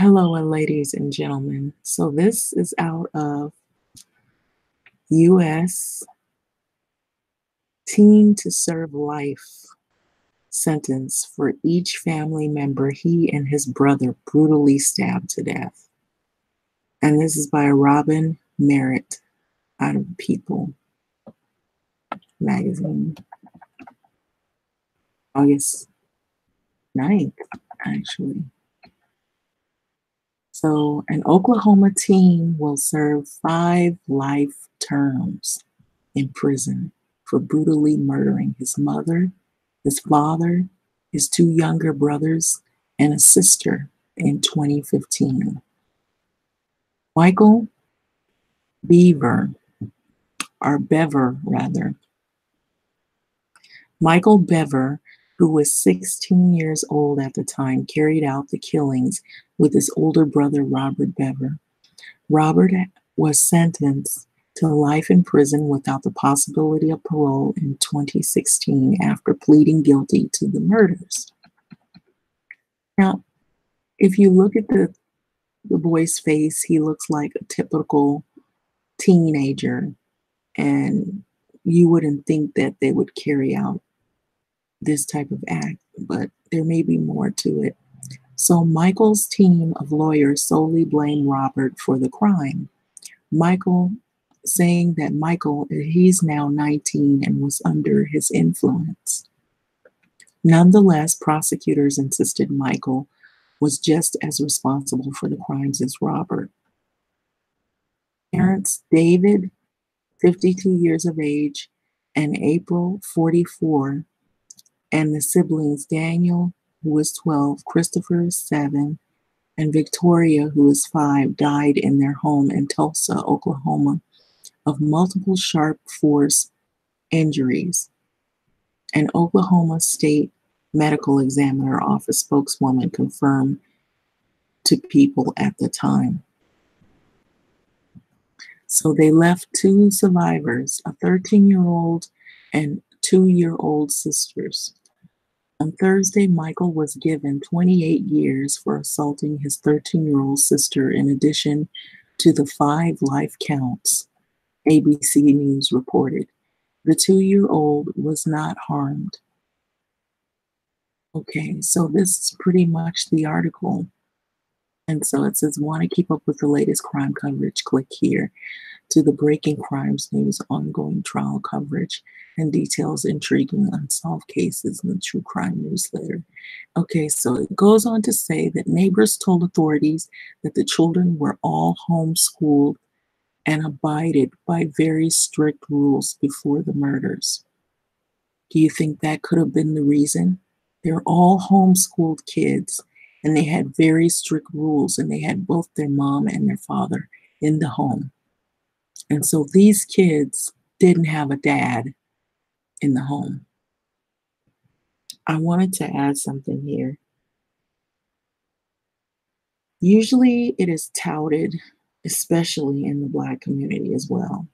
Hello, ladies and gentlemen. So this is out of U.S. teen to serve life sentence for each family member he and his brother brutally stabbed to death. And this is by Robin Merritt out of People magazine, August 9th, actually. So an Oklahoma teen will serve 5 life terms in prison for brutally murdering his mother, his father, his 2 younger brothers, and a sister in 2015. Michael Beaver, or Bever rather. Michael Bever, who was 16 years old at the time, carried out the killings with his older brother, Robert Bever. Robert was sentenced to life in prison without the possibility of parole in 2016 after pleading guilty to the murders. Now, if you look at the boy's face, he looks like a typical teenager, and you wouldn't think that they would carry out this type of act, but there may be more to it. So Michael's team of lawyers solely blame Robert for the crime. Michael saying that he's now 19 and was under his influence. Nonetheless, prosecutors insisted Michael was just as responsible for the crimes as Robert. Parents David, 52 years of age, and April, 44, and the siblings Daniel, who was 12, Christopher, 7, and Victoria, who was 5, died in their home in Tulsa, Oklahoma, of multiple sharp force injuries. An Oklahoma State Medical Examiner Office spokeswoman confirmed to People at the time. So they left 2 survivors, a 13-year-old and 2-year-old sisters. On Thursday, Michael was given 28 years for assaulting his 13-year-old sister in addition to the 5 life counts, ABC News reported. The 2-year-old was not harmed. Okay, so this is pretty much the article. And so it says, want to keep up with the latest crime coverage? Click here to the breaking crimes news, ongoing trial coverage, and details intriguing unsolved cases in the True Crime newsletter. Okay, so it goes on to say that neighbors told authorities that the children were all homeschooled and abided by very strict rules before the murders. Do you think that could have been the reason? They're all homeschooled kids, and they had very strict rules, and they had both their mom and their father in the home. And so these kids didn't have a dad in the home. I wanted to add something here. Usually it is touted, especially in the Black community as well,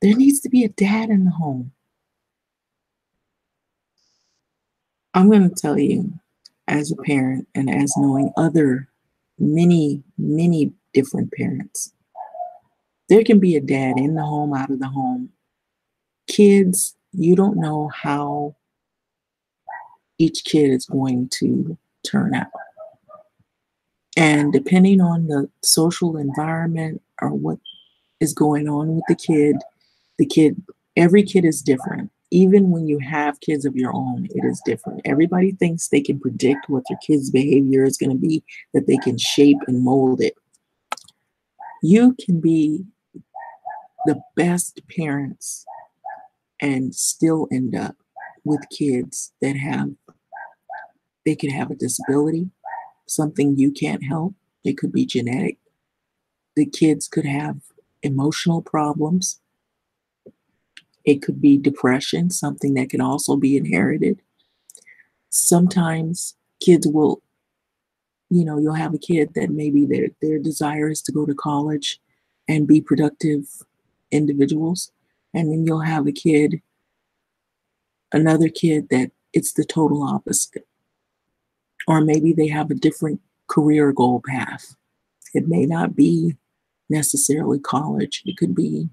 there needs to be a dad in the home. I'm going to tell you, as a parent and as knowing other many different parents, there can be a dad in the home, out of the home. Kids, you don't know how each kid is going to turn out. And depending on the social environment or what is going on with the kid, every kid is different. Even when you have kids of your own, it is different. Everybody thinks they can predict what their kid's behavior is going to be, that they can shape and mold it. You can be the best parents and still end up with kids that they could have a disability, something you can't help. It could be genetic. The kids could have emotional problems. It could be depression, something that can also be inherited. Sometimes kids will, you'll have a kid that maybe their desire is to go to college and be productive individuals. And then you'll have another kid that it's the total opposite. Or maybe they have a different career goal path. It may not be necessarily college. It could be,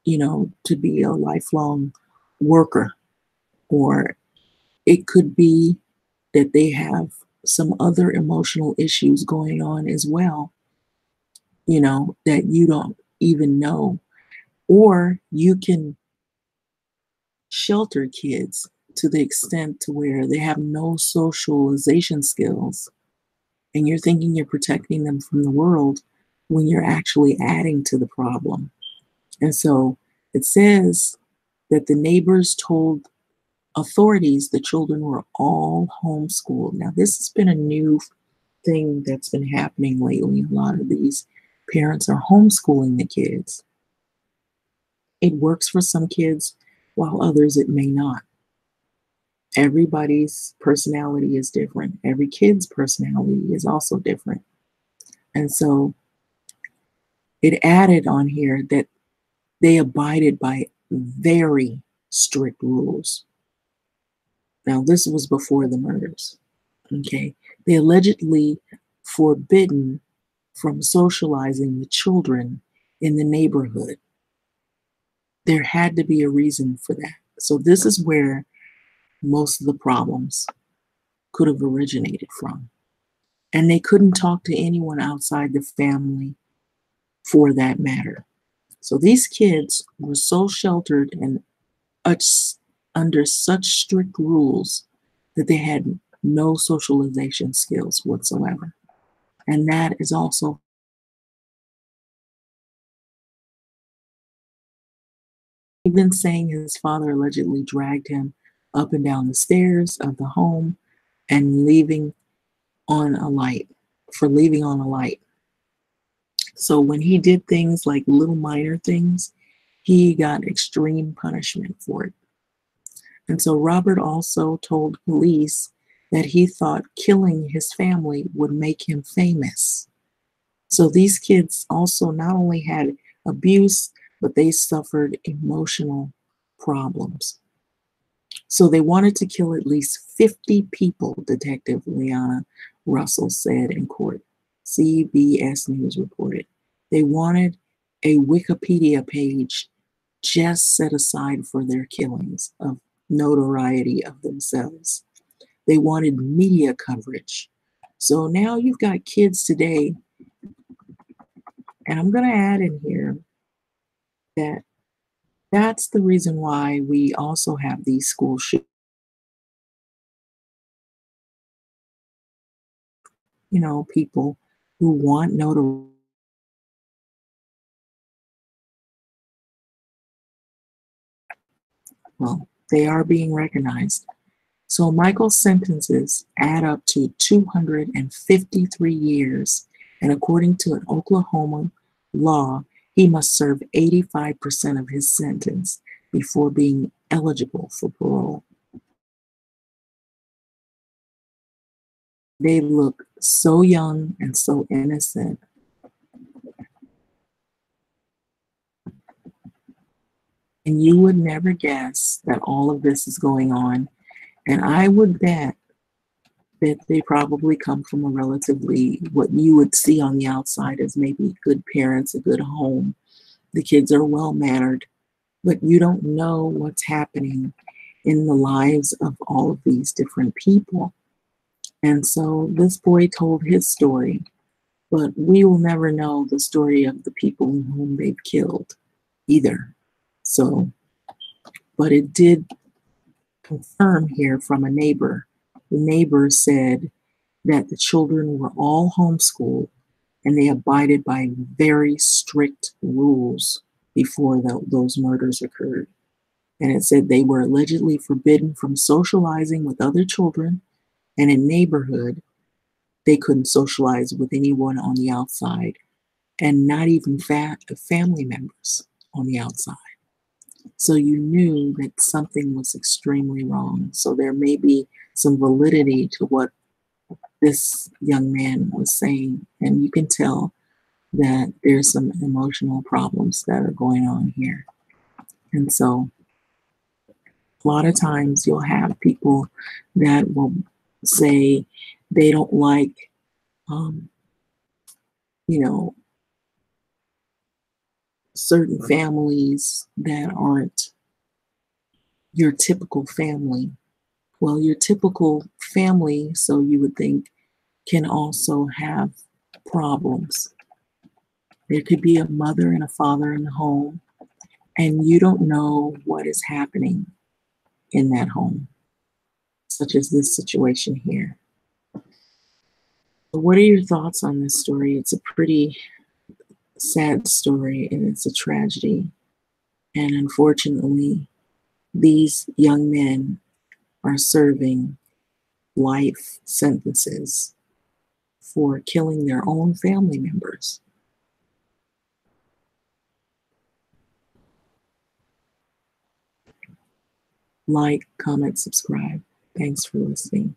to be a lifelong worker, or it could be that they have some other emotional issues going on as well, that you don't even know. Or you can shelter kids to the extent to where they have no socialization skills, and you're thinking you're protecting them from the world when you're actually adding to the problem. And so it says that the neighbors told authorities the children were all homeschooled. Now, this has been a new thing that's been happening lately. A lot of these parents are homeschooling the kids. It works for some kids, while others it may not. Everybody's personality is different. Every kid's personality is also different. And so it added on here that they abided by very strict rules. Now, this was before the murders. Okay. They allegedly forbidden from socializing with children in the neighborhood. There had to be a reason for that. So this is where most of the problems could have originated from. And they couldn't talk to anyone outside the family for that matter. So these kids were so sheltered and under such strict rules that they had no socialization skills whatsoever. And that is also even saying his father allegedly dragged him up and down the stairs of the home and on a light leaving on a light. So when he did things like little minor things, he got extreme punishment for it. And so Robert also told police that he thought killing his family would make him famous. So these kids also not only had abuse, but they suffered emotional problems. So they wanted to kill at least 50 people, Detective Leanna Russell said in court. CBS News reported. They wanted a Wikipedia page just set aside for their killings of notoriety of themselves. They wanted media coverage. So now you've got kids today, and I'm going to add in here that that's the reason why we also have these school shootings. People who want notoriety. Well, they are being recognized. So Michael's sentences add up to 253 years, and according to an Oklahoma law, he must serve 85% of his sentence before being eligible for parole. They look so young and so innocent. And you would never guess that all of this is going on. And I would bet that they probably come from a relatively, what you would see on the outside as maybe good parents, a good home. The kids are well mannered, but you don't know what's happening in the lives of all of these different people. And so this boy told his story, but we will never know the story of the people whom they've killed either. So, but it did confirm here from a neighbor. The neighbor said that the children were all homeschooled and they abided by very strict rules before those murders occurred. And it said they were allegedly forbidden from socializing with other children, and in neighborhood, they couldn't socialize with anyone on the outside, and not even family members on the outside. So you knew that something was extremely wrong. So there may be some validity to what this young man was saying, and you can tell that there's some emotional problems that are going on here. And so a lot of times you'll have people that will say they don't like, you know, certain families that aren't your typical family. Well, your typical family, so you would think, can also have problems. There could be a mother and a father in the home, and you don't know what is happening in that home, such as this situation here. So what are your thoughts on this story? It's a pretty sad story and it's a tragedy. And unfortunately, these young men are serving life sentences for killing their own family members. Like, comment, subscribe. Thanks for listening.